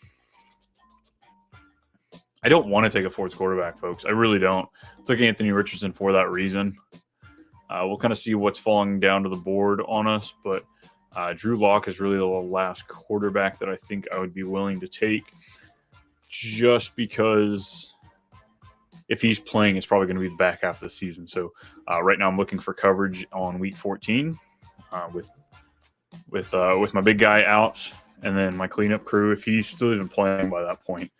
don't want to take a fourth quarterback, folks. I really don't. I took Anthony Richardson for that reason. We'll kind of see what's falling down to the board on us, but Drew Lock is really the last quarterback that I think I would be willing to take, just because if he's playing, it's probably going to be the back half of the season. So right now I'm looking for coverage on week 14 with my big guy out, and then my cleanup crew, if he's still even playing by that point.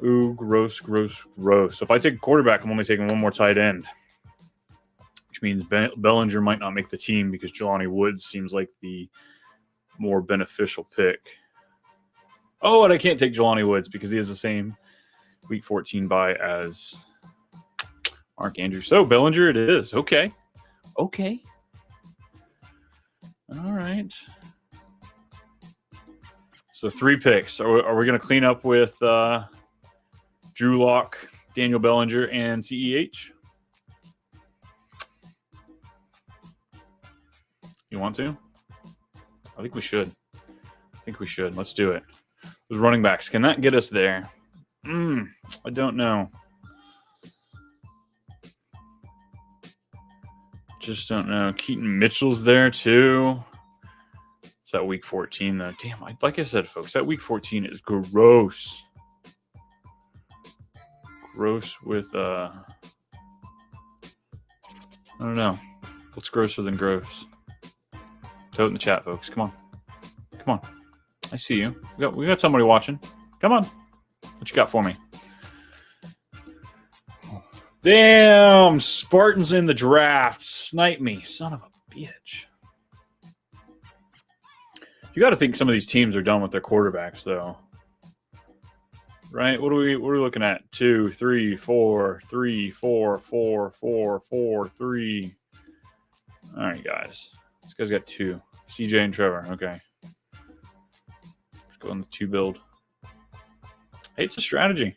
Ooh, gross, gross, gross. So if I take a quarterback, I'm only taking one more tight end, which means Bellinger might not make the team because Jelani Woods seems like the more beneficial pick. Oh, and I can't take Jelani Woods because he has the same week 14 bye as Mark Andrews. So Bellinger it is. Okay. All right. So 3 picks. Are we going to clean up with Drew Lock, Daniel Bellinger, and CEH? You want to? I think we should. Let's do it. Those running backs, can that get us there? I don't know. Just don't know. Keaton Mitchell's there too. It's that week 14 though. Damn, like I said, folks, that week 14 is gross. Gross with I don't know. What's grosser than gross? Throw it in the chat, folks. Come on. I see you. We got somebody watching. Come on. What you got for me? Damn, Spartans in the draft. Snipe me, son of a bitch. You got to think some of these teams are done with their quarterbacks, though. Right? What are we looking at? 2, 3, 4, 3, 4, 4, 4, 4, 3. All right, guys. This guy's got 2. CJ and Trevor. Okay. Let's go on the 2 build. Hey, it's a strategy.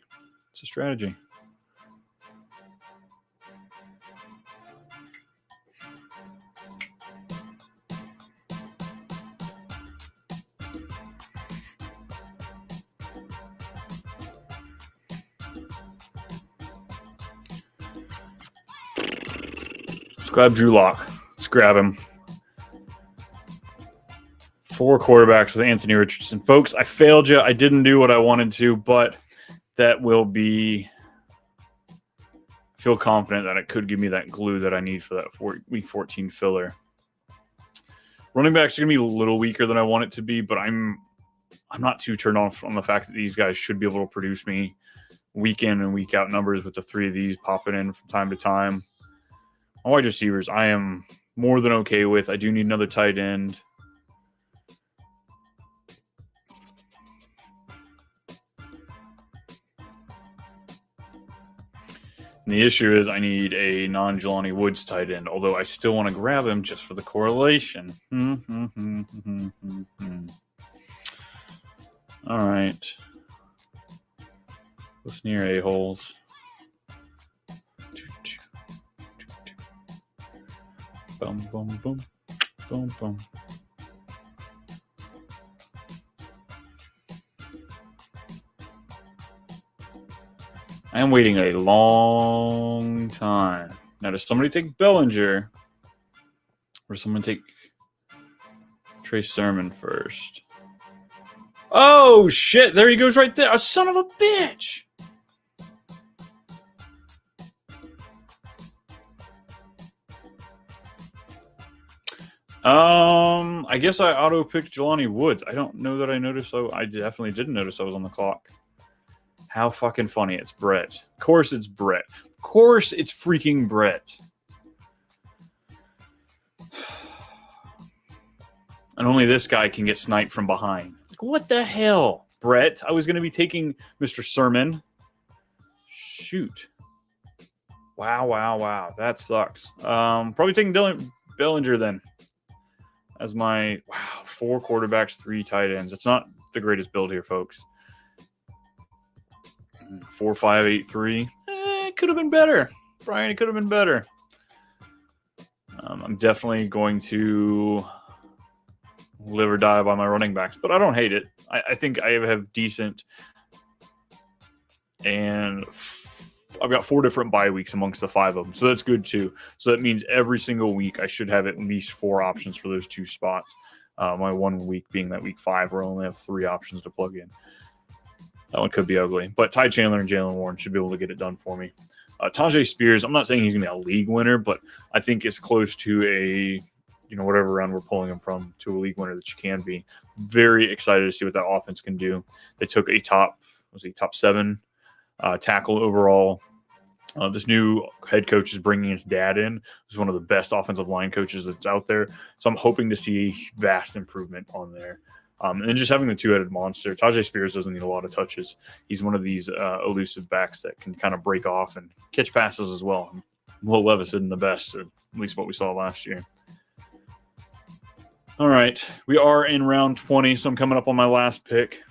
grab Drew Lock. Let's grab him. 4 quarterbacks with Anthony Richardson. Folks, I failed you. I didn't do what I wanted to, but that will be... I feel confident that it could give me that glue that I need for that week 14 filler. Running backs are going to be a little weaker than I want it to be, but I'm not too turned off on the fact that these guys should be able to produce me week in and week out numbers with the 3 of these popping in from time to time. My wide receivers, I am more than okay with. I do need another tight end. And the issue is I need a non-Jelani Woods tight end, although I still want to grab him just for the correlation. All right. Listen here, a-holes. Boom, boom, boom, boom, boom. I am waiting a long time. Now, does somebody take Bellinger? Or someone take Trey Sermon first? Oh, shit. There he goes right there. A son of a bitch. I guess I auto-picked Jelani Woods. I don't know that I noticed. So I definitely didn't notice I was on the clock. How fucking funny. It's Brett. Of course it's Brett. Of course it's freaking Brett. And only this guy can get sniped from behind. Like, what the hell, Brett? I was going to be taking Mr. Sermon. Shoot. Wow. That sucks. Probably taking Bellinger then. As my, 4 quarterbacks, 3 tight ends. It's not the greatest build here, folks. 4, 5, 8, 3. It could have been better. Brian, it could have been better. I'm definitely going to live or die by my running backs, but I don't hate it. I think I have decent, and I've got 4 different bye weeks amongst the 5 of them, so that's good too. So that means every single week I should have at least 4 options for those 2 spots. My 1 week being that week 5 where I only have 3 options to plug in. That one could be ugly, but Ty Chandler and Jalen Warren should be able to get it done for me. Tajay Spears, I'm not saying he's going to be a league winner, but I think it's close to a, whatever round we're pulling him from, to a league winner that you can be. Very excited to see what that offense can do. They took a top 7 tackle overall. This new head coach is bringing his dad in. He's one of the best offensive line coaches that's out there. So I'm hoping to see a vast improvement on there. And then just having the 2-headed monster. Tajay Spears doesn't need a lot of touches. He's one of these elusive backs that can kind of break off and catch passes as well. Will Levis isn't the best, or at least what we saw last year. All right. We are in round 20, so I'm coming up on my last pick.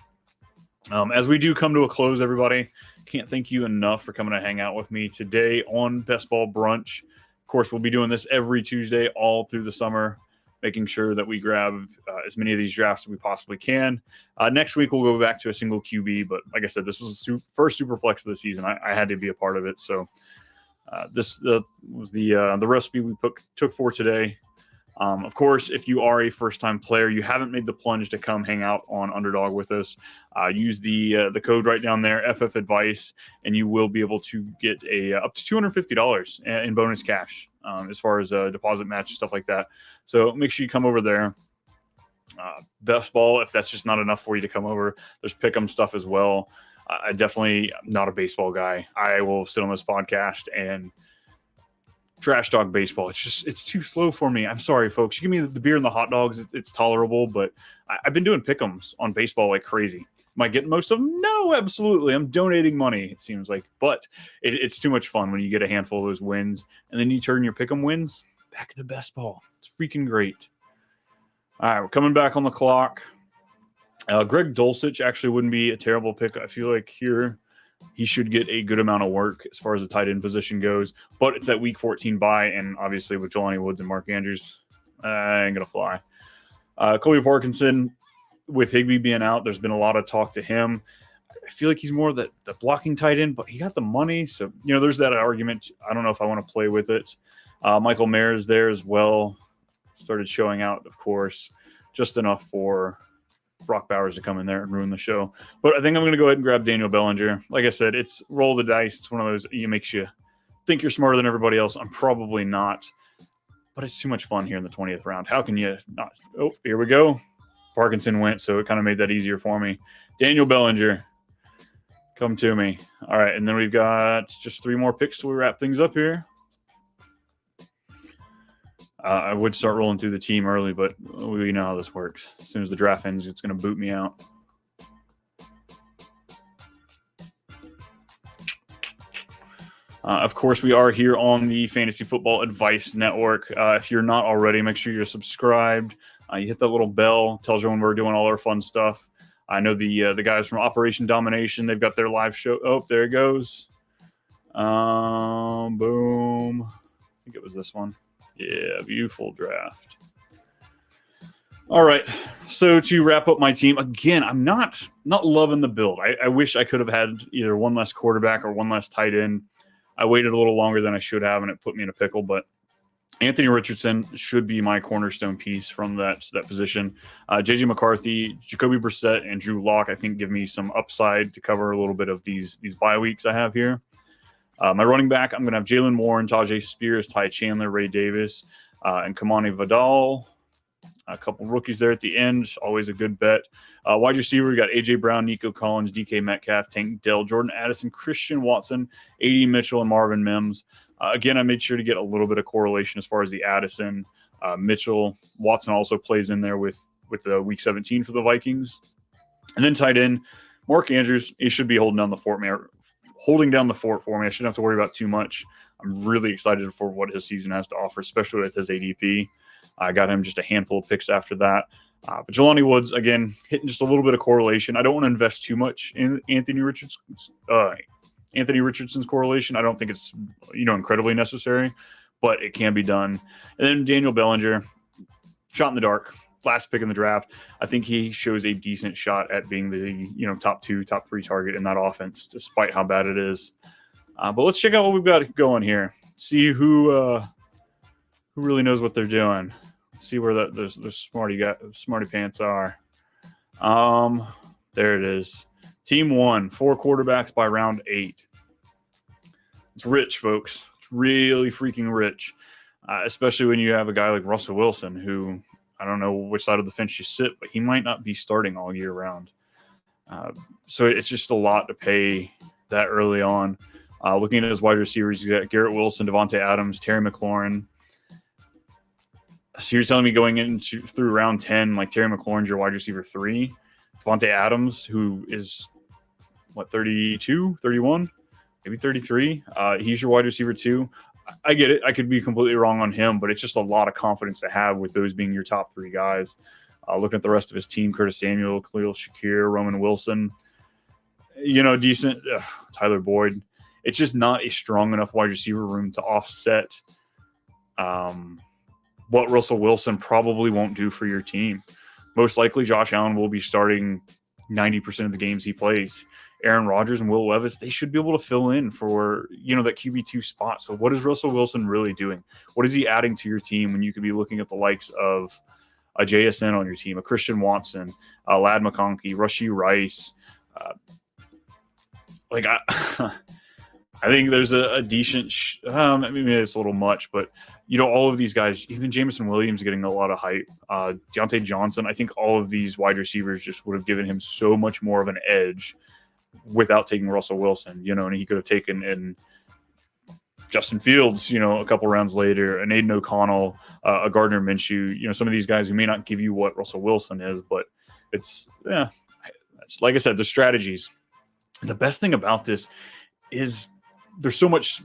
As we do come to a close, everybody, can't thank you enough for coming to hang out with me today on Best Ball Brunch. Of course, we'll be doing this every Tuesday all through the summer, making sure that we grab as many of these drafts as we possibly can. Next week, we'll go back to a single QB, but like I said, this was the first super flex of the season. I had to be a part of it, so this was the recipe we took for today. Of course, if you are a first-time player, you haven't made the plunge to come hang out on Underdog with us, use the code right down there, FF Advice, and you will be able to get up to $250 in bonus cash as far as deposit match, stuff like that. So make sure you come over there. Best Ball, if that's just not enough for you to come over, there's Pick'em stuff as well. I definitely am not a baseball guy. I will sit on this podcast and trash talk baseball. It's too slow for me. I'm sorry, folks. You give me the beer and the hot dogs, it's tolerable, but I've been doing pick'ems on baseball like crazy. Am I getting most of them? No, absolutely. I'm donating money, it seems like, but it's too much fun when you get a handful of those wins and then you turn your pick'em wins back into best ball. It's freaking great. All right, we're coming back on the clock. Greg Dulcich actually wouldn't be a terrible pick. I feel like here he should get a good amount of work as far as the tight end position goes, but it's that week 14 bye, and obviously with Jelani Woods and Mark Andrews, ain't gonna fly. Colby Parkinson, with Higbee being out, there's been a lot of talk to him. I feel like he's more the blocking tight end, but he got the money, so there's that argument. I don't know if I want to play with it. Michael Mayer is there as well. Started showing out, of course, just enough for Brock Bowers to come in there and ruin the show. But I think I'm going to go ahead and grab Daniel Bellinger. Like I said, it's roll the dice. It's one of those, it makes you think you're smarter than everybody else. I'm probably not, but it's too much fun here in the 20th round. How can you not? Oh, here we go. Parkinson went, so it kind of made that easier for me. Daniel Bellinger, come to me. All right, and then we've got just 3 more picks, so we wrap things up here. I would start rolling through the team early, but we know how this works. As soon as the draft ends, it's going to boot me out. Of course, we are here on the Fantasy Football Advice Network. If you're not already, make sure you're subscribed. You hit that little bell, tells you when we're doing all our fun stuff. I know the guys from Operation Domination, they've got their live show. Oh, there it goes. Boom. I think it was this one. Yeah, beautiful draft. All right, so to wrap up my team, again, I'm not loving the build. I wish I could have had either one less quarterback or one less tight end. I waited a little longer than I should have, and it put me in a pickle. But Anthony Richardson should be my cornerstone piece from that position. J.J. McCarthy, Jacoby Brissett, and Drew Lock, I think, give me some upside to cover a little bit of these bye weeks I have here. My running back, I'm going to have Jalen Warren, Tajay Spears, Ty Chandler, Ray Davis, and Kamani Vidal. A couple rookies there at the end, always a good bet. Wide receiver, we got A.J. Brown, Nico Collins, DK Metcalf, Tank Dell, Jordan Addison, Christian Watson, A.D. Mitchell, and Marvin Mims. Again, I made sure to get a little bit of correlation as far as the Addison, Mitchell. Watson also plays in there with the Week 17 for the Vikings. And then tight end, Mark Andrews, he should be holding down the fort for me. I shouldn't have to worry about too much. I'm really excited for what his season has to offer, especially with his ADP. I got him just a handful of picks after that. But Jelani Woods, again, hitting just a little bit of correlation. I don't want to invest too much in Anthony Richardson's correlation. I don't think it's incredibly necessary, but it can be done. And then Daniel Bellinger, shot in the dark, last pick in the draft. I think he shows a decent shot at being the top 2, top 3 target in that offense, despite how bad it is. But let's check out what we've got going here. See who really knows what they're doing. See where the smarty pants are. There it is. Team 1, 4 quarterbacks by round 8. It's rich, folks. It's really freaking rich, especially when you have a guy like Russell Wilson, who I don't know which side of the fence you sit, but he might not be starting all year round. So it's just a lot to pay that early on. Looking at his wide receivers, you got Garrett Wilson, Devontae Adams, Terry McLaurin. So you're telling me going through round 10, like Terry McLaurin's your wide receiver 3, Devontae Adams, who is 32, 31, maybe 33. He's your wide receiver 2. I get it. I could be completely wrong on him, but it's just a lot of confidence to have with those being your top 3 guys. Looking at the rest of his team, Curtis Samuel, Khalil Shakir, Roman Wilson, decent. Tyler Boyd. It's just not a strong enough wide receiver room to offset what Russell Wilson probably won't do for your team. Most likely, Josh Allen will be starting 90% of the games he plays. Aaron Rodgers and Will Levis, they should be able to fill in for, that QB2 spot. So what is Russell Wilson really doing? What is he adding to your team when you could be looking at the likes of a JSN on your team, a Christian Watson, a Ladd McConkey, Rashee Rice? I think there's a decent maybe it's a little much, but all of these guys, even Jameson Williams getting a lot of hype, Deontay Johnson, I think all of these wide receivers just would have given him so much more of an edge without taking Russell Wilson, and he could have taken in Justin Fields, a couple rounds later, an Aiden O'Connell, a Gardner Minshew, some of these guys who may not give you what Russell Wilson is, but it's like I said, the strategies. The best thing about this is there's so much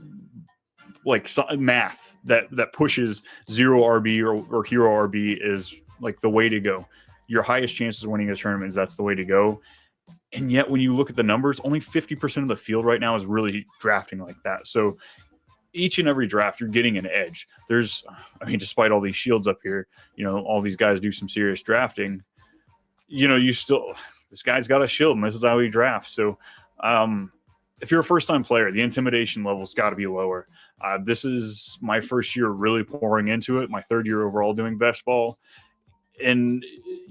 math that pushes 0 RB or hero RB is like the way to go. Your highest chances of winning a tournament is that's the way to go. And yet when you look at the numbers, only 50% of the field right now is really drafting like that. So each and every draft, you're getting an edge. Despite all these shields up here, all these guys do some serious drafting. This guy's got a shield and this is how he drafts. So if you're a first-time player, the intimidation level's got to be lower. This is my first year really pouring into it, my third year overall doing best ball, and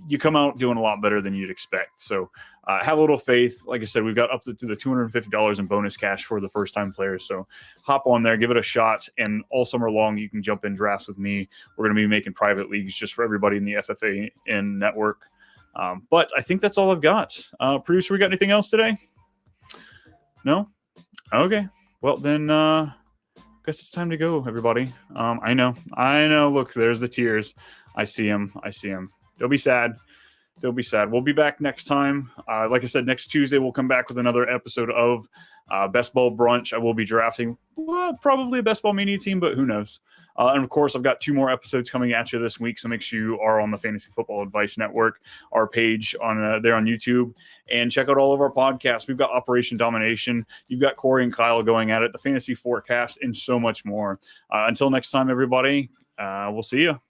you come out doing a lot better than you'd expect. So have a little faith. Like I said, we've got up to the $250 in bonus cash for the first-time players. So hop on there, give it a shot, and all summer long you can jump in drafts with me. We're going to be making private leagues just for everybody in the FFA in network. But I think that's all I've got. Producer, we got anything else today? No? Okay. Well, then I guess it's time to go, everybody. I know. Look, there's the tears. I see them. They'll be sad. We'll be back next time. Like I said, next Tuesday, we'll come back with another episode of Best Ball Brunch. I will be drafting probably a Best Ball Mania team, but who knows? And of course, I've got 2 more episodes coming at you this week, so make sure you are on the Fantasy Football Advice Network, our page on there on YouTube, and check out all of our podcasts. We've got Operation Domination. You've got Corey and Kyle going at it, the Fantasy Forecast, and so much more. Until next time, everybody, we'll see you.